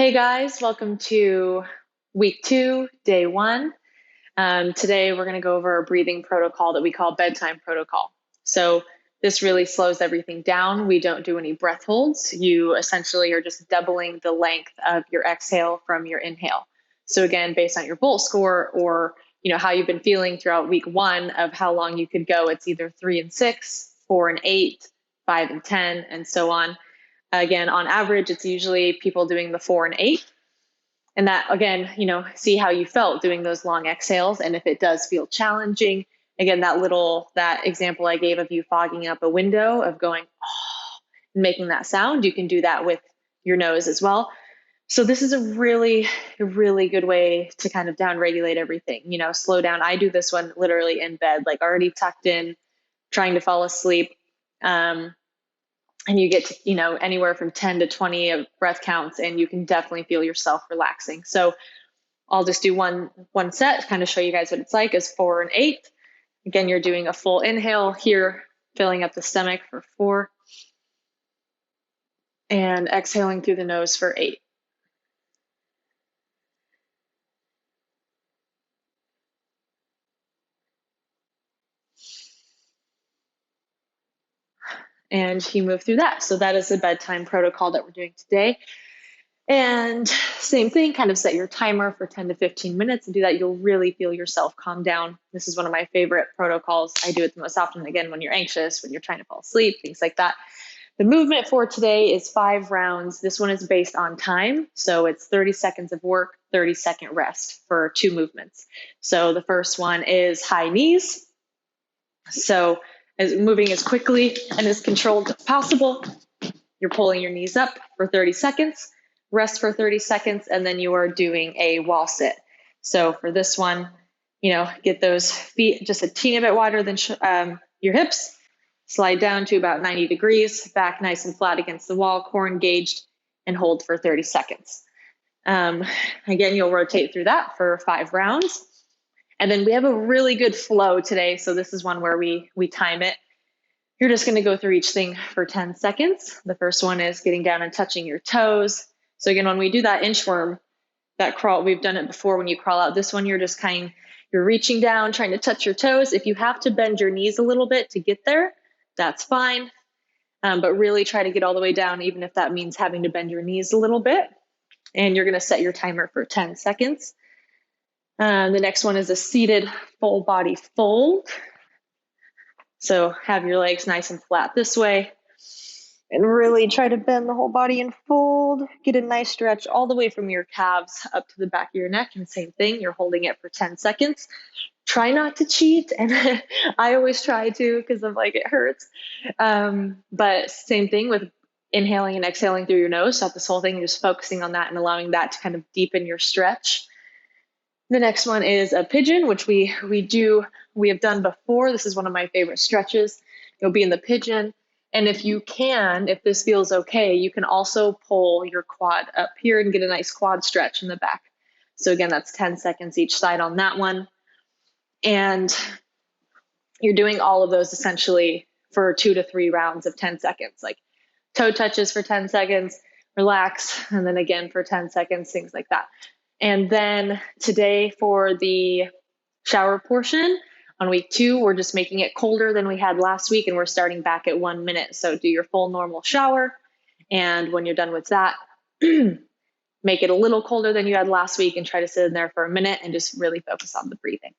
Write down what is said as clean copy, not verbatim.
Hey guys, welcome to week 2, day 1. Today we're going to go over a breathing protocol that we call bedtime protocol. So this really slows everything down. We don't do any breath holds. You essentially are just doubling the length of your exhale from your inhale. So again, based on your Bolt score or how you've been feeling throughout week 1 of how long you could go, it's either 3 and 6, 4 and 8, 5 and 10, and so on. Again, on average, it's usually people doing the 4 and 8. And that, again, see how you felt doing those long exhales. And if it does feel challenging, again, that example I gave of you fogging up a window of going, oh, and making that sound, you can do that with your nose as well. So this is a really, really good way to kind of down-regulate everything, slow down. I do this one literally in bed, like already tucked in, trying to fall asleep. And you get to, anywhere from 10 to 20 of breath counts, and you can definitely feel yourself relaxing. So I'll just do one set, kind of show you guys what it's like, is 4 and 8. Again, you're doing a full inhale here, filling up the stomach for 4, and exhaling through the nose for 8. And you move through that. So that is the bedtime protocol that we're doing today. And same thing, kind of set your timer for 10 to 15 minutes and do that. You'll really feel yourself calm down. This is one of my favorite protocols. I do it the most often, again, when you're anxious, when you're trying to fall asleep, things like that. The movement for today is 5 rounds. This one is based on time. So it's 30 seconds of work, 30-second rest for 2 movements. So the first one is high knees. So as moving as quickly and as controlled as possible, you're pulling your knees up for 30 seconds, rest for 30 seconds, and then you are doing a wall sit. So for this one, get those feet just a teeny bit wider than your hips, slide down to about 90 degrees, back nice and flat against the wall, core engaged, and hold for 30 seconds. Again, you'll rotate through that for 5 rounds. And then we have a really good flow today. So this is one where we time it. You're just going to go through each thing for 10 seconds. The first one is getting down and touching your toes. So again, when we do that inchworm, that crawl, we've done it before when you crawl out. This one, you're reaching down, trying to touch your toes. If you have to bend your knees a little bit to get there, that's fine. But really try to get all the way down, even if that means having to bend your knees a little bit. And you're going to set your timer for 10 seconds. The next one is a seated full body fold. So have your legs nice and flat this way and really try to bend the whole body and fold. Get a nice stretch all the way from your calves up to the back of your neck. And same thing, you're holding it for 10 seconds. Try not to cheat. And I always try to because I'm like, it hurts. But same thing with inhaling and exhaling through your nose. So this whole thing, just focusing on that and allowing that to kind of deepen your stretch. The next one is a pigeon, which we have done before. This is one of my favorite stretches. You'll be in the pigeon. And if this feels okay, you can also pull your quad up here and get a nice quad stretch in the back. So again, that's 10 seconds each side on that one. And you're doing all of those essentially for 2 to 3 rounds of 10 seconds, like toe touches for 10 seconds, relax, and then again for 10 seconds, things like that. And then today for the shower portion, on week 2, we're just making it colder than we had last week, and we're starting back at 1 minute. So do your full normal shower, and when you're done with that, make it a little colder than you had last week and try to sit in there for a minute and just really focus on the breathing.